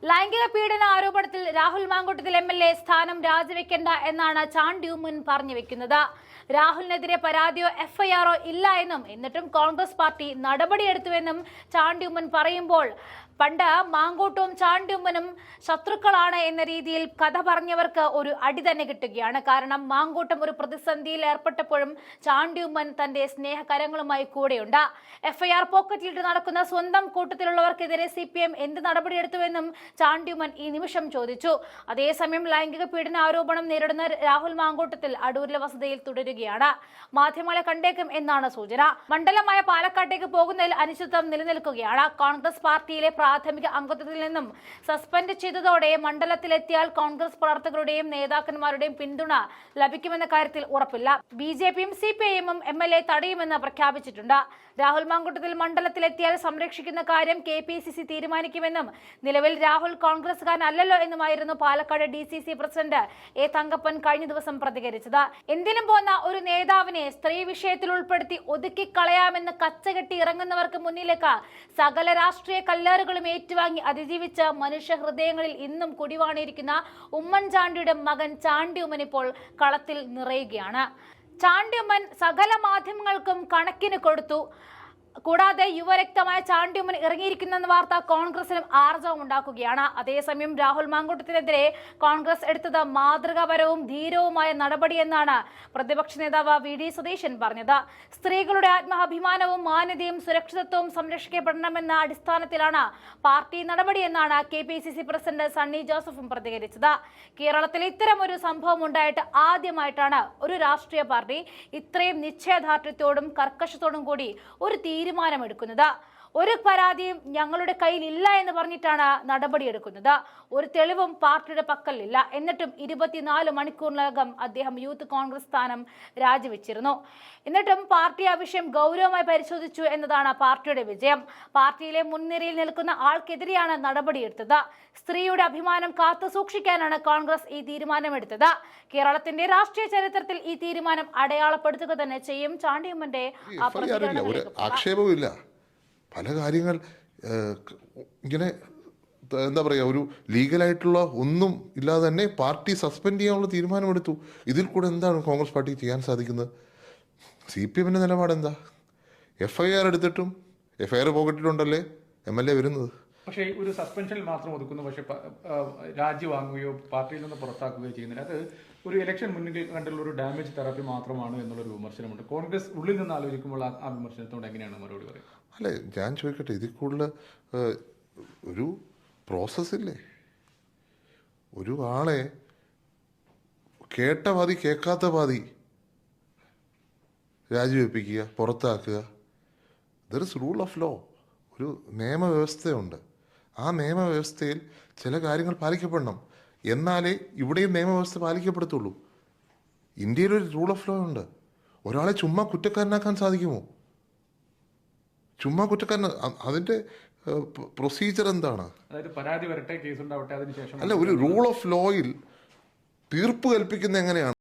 ലൈംഗിക പീഡന ആരോപണത്തിൽ രാഹുൽ മാങ്കൂട്ടത്തിൽ MLA സ്ഥാനം രാജിവെക്കേണ്ട എന്നാണ് ചാണ്ടി ഉമ്മൻ പറഞ്ഞു വെക്കുന്നത്. രാഹുലിനെതിരെ പരാതിയോ FIR ഇല്ല എന്നും എന്നിട്ടും കോൺഗ്രസ് പാർട്ടി നടപടിയെടുത്തുവെന്നും ചാണ്ടി ഉമ്മൻ പറയുമ്പോൾ പണ്ട് മാങ്കൂട്ടവും ചാണ്ടി ഉമ്മനും ശത്രുക്കളാണ് എന്ന രീതിയിൽ കഥ പറഞ്ഞവർക്ക് ഒരു അടി തന്നെ കിട്ടുകയാണ്. കാരണം മാങ്കൂട്ടം ഒരു പ്രതിസന്ധിയിൽ ഏർപ്പെട്ടപ്പോഴും ചാണ്ടി ഉമ്മൻ തന്റെ സ്നേഹകരങ്ങളുമായി കൂടെയുണ്ട്. FIR പോക്കറ്റിലിട്ട് നടക്കുന്ന സ്വന്തം കൂട്ടത്തിലുള്ളവർക്കെതിരെ CPM എന്ത് നടപടിയെടുത്തുവെന്നും ചാണ്ടി ഉമ്മൻ ഈ നിമിഷം ചോദിച്ചു. അതേസമയം ലൈംഗിക പീഡന ആരോപണം നേരിടുന്ന രാഹുൽ മാങ്കൂട്ടത്തിൽ അടൂരിലെ വസതിയിൽ തുടരുകയാണ്. മാധ്യമങ്ങളെ കണ്ടേക്കും എന്നാണ് സൂചന. മണ്ഡലമായ പാലക്കാട്ടേക്ക് പോകുന്നതിൽ അനിശ്ചിതത്വം നിലനിൽക്കുകയാണ്. കോൺഗ്രസ് പാർട്ടിയിലെ പ്രാഥമിക അംഗത്വത്തിൽ നിന്നും സസ്പെൻഡ് ചെയ്തതോടെ മണ്ഡലത്തിലെത്തിയാൽ കോൺഗ്രസ് പ്രവർത്തകരുടെയും നേതാക്കന്മാരുടെയും പിന്തുണ ലഭിക്കുമെന്ന കാര്യത്തിൽ ഉറപ്പില്ല. BJPയും CPIഎമ്മും MLA തടയുമെന്ന് പ്രഖ്യാപിച്ചിട്ടുണ്ട്. രാഹുൽ മാങ്കൂട്ടത്തിൽ മണ്ഡലത്തിലെത്തിയാൽ സംരക്ഷിക്കുന്ന കാര്യം KPCC തീരുമാനിക്കുമെന്നും നിലവിൽ രാഹുൽ കോൺഗ്രസുകാരനല്ലല്ലോ എന്നുമായിരുന്നു Palakkad DCC president A Thankappan കഴിഞ്ഞ ദിവസം പ്രതികരിച്ചത്. എന്തിനും പോന്ന ഒരു നേതാവിനെ സ്ത്രീ വിഷയത്തിൽ ഉൾപ്പെടുത്തി ഒതുക്കിക്കളയാമെന്ന് കച്ചകെട്ടി ഇറങ്ങുന്നവർക്ക് മുന്നിലേക്ക് സകല രാഷ്ട്രീയ കല്ലേറുകളും ഏറ്റുവാങ്ങി അതിജീവിച്ച് മനുഷ്യ ഹൃദയങ്ങളിൽ ഇന്നും കുടിവാണിയിരിക്കുന്ന ഉമ്മൻചാണ്ടിയുടെ മകൻ ചാണ്ടി ഉമ്മൻ ഇപ്പോൾ കളത്തിൽ നിറയുകയാണ്. ചാണ്ടി ഉമ്മൻ സകല മാധ്യമങ്ങൾക്കും കണക്കിന് കൊടുത്തു. കൂടാതെ യുവരക്തമായ ചാണ്ടി ഉമ്മൻ ഇറങ്ങിയിരിക്കുന്ന വാർത്ത കോൺഗ്രസിനും ആർജവം ഉണ്ടാക്കുകയാണ്. അതേസമയം രാഹുൽ മാങ്കൂട്ടത്തിനെതിരെ കോൺഗ്രസ് എടുത്തത് മാതൃകാപരവും ധീരവുമായ നടപടിയെന്നാണ് പ്രതിപക്ഷ നേതാവ് VD സതീശൻ പറഞ്ഞത്. സ്ത്രീകളുടെ ആത്മാഭിമാനവും മാന്യതയും സുരക്ഷിതത്വവും സംരക്ഷിക്കപ്പെടണമെന്ന അടിസ്ഥാനത്തിലാണ് പാർട്ടി നടപടിയെന്നാണ് KPCC പ്രസിഡന്റ് സണ്ണി ജോസഫും പ്രതികരിച്ചത്. കേരളത്തിൽ ഇത്തരം ഒരു സംഭവം ഉണ്ടായിട്ട് ആദ്യമായിട്ടാണ് ഒരു രാഷ്ട്രീയ പാർട്ടി ഇത്രയും നിശ്ചയദാർഢ്യത്തോടും കർക്കശത്തോടും കൂടി ഒരു തീരുമാനമെടുക്കുന്നത്. ഒരു പരാതിയും ഞങ്ങളുടെ കയ്യിൽ ഇല്ല എന്ന് പറഞ്ഞിട്ടാണ് നടപടിയെടുക്കുന്നത്. ഒരു തെളിവും പാർട്ടിയുടെ പക്കലില്ല. എന്നിട്ടും 24 മണിക്കൂറിനകം അദ്ദേഹം യൂത്ത് കോൺഗ്രസ് സ്ഥാനം രാജിവെച്ചിരുന്നു. എന്നിട്ടും പാർട്ടി ആ വിഷയം ഗൗരവമായി പരിശോധിച്ചു എന്നതാണ് പാർട്ടിയുടെ വിജയം. പാർട്ടിയിലെ മുൻനിരയിൽ നിൽക്കുന്ന ആൾക്കെതിരെയാണ് നടപടിയെടുത്തത്. സ്ത്രീയുടെ അഭിമാനം കാത്തു സൂക്ഷിക്കാനാണ് കോൺഗ്രസ് ഈ തീരുമാനമെടുത്തത്. കേരളത്തിന്റെ രാഷ്ട്രീയ ചരിത്രത്തിൽ ഈ തീരുമാനം അടയാളപ്പെടുത്തുക തന്നെ ചെയ്യും. ചാണ്ടി ഉമ്മന്റെ ആക്ഷേപമില്ല. പല കാര്യങ്ങൾ ഇങ്ങനെ എന്താ പറയുക, ഒരു ലീഗലായിട്ടുള്ള ഒന്നും ഇല്ലാതെ തന്നെ പാർട്ടി സസ്പെൻഡ് ചെയ്യാനുള്ള തീരുമാനമെടുത്തു. ഇതിൽ കൂടെ എന്താണ് കോൺഗ്രസ് പാർട്ടിക്ക് ചെയ്യാൻ സാധിക്കുന്നത്? CPMന്റെ നിലപാട് എന്താ? FIR എടുത്തിട്ടും FIR പോക്കറ്റിലുണ്ടല്ലേ MLA വരുന്നത്. പക്ഷേ ഒരു സസ്പെൻഷനിൽ മാത്രം ഒതുക്കുന്നു. പക്ഷേ രാജി വാങ്ങുകയോ പാർട്ടിയിൽ നിന്ന് പുറത്താക്കുകയോ ചെയ്യുന്നില്ല. അത് ഒരു ഇലക്ഷൻ മുന്നിൽ കണ്ടുള്ള ഒരു ഡാമേജ് തെറാപ്പി മാത്രമാണ് എന്നുള്ളൊരു വിമർശനമുണ്ട്. കോൺഗ്രസ് ഉള്ളിൽ നിന്ന് ആലോചിക്കുമ്പോൾ ആ വിമർശനത്തോട് എങ്ങനെയാണ് മറുപടി പറയുന്നത്? അല്ലേ, ഞാൻ ചോദിക്കട്ടെ, ഇതിൽ കൂടുതൽ ഒരു പ്രോസസ്സില്ലേ? ഒരു ആളെ കേട്ട പാതി കേൾക്കാത്ത പാതി രാജിവെപ്പിക്കുക, പുറത്താക്കുക. There is rule of law. ഒരു നിയമവ്യവസ്ഥയുണ്ട്. ആ നിയമവ്യവസ്ഥയിൽ ചില കാര്യങ്ങൾ പാലിക്കപ്പെടണം. എന്നാലേ ഇവിടെയും നിയമവ്യവസ്ഥ പാലിക്കപ്പെടത്തുള്ളൂ. ഇന്ത്യയിൽ ഒരു റൂൾ ഓഫ് ലോ ഉണ്ട്. ഒരാളെ ചുമ്മാ കുറ്റക്കാരനാക്കാൻ സാധിക്കുമോ? ചുമ്മാ കുറ്റക്കാരൻ, അതിന്റെ പ്രൊസീജിയർ എന്താണ്? പരാതി വരട്ടെ, കേസ് ഉണ്ടാവട്ടെ, അതിനുശേഷം അല്ല, ഒരു റൂൾ ഓഫ് ലോയിൽ തീർപ്പ് കൽപ്പിക്കുന്ന എങ്ങനെയാണ്?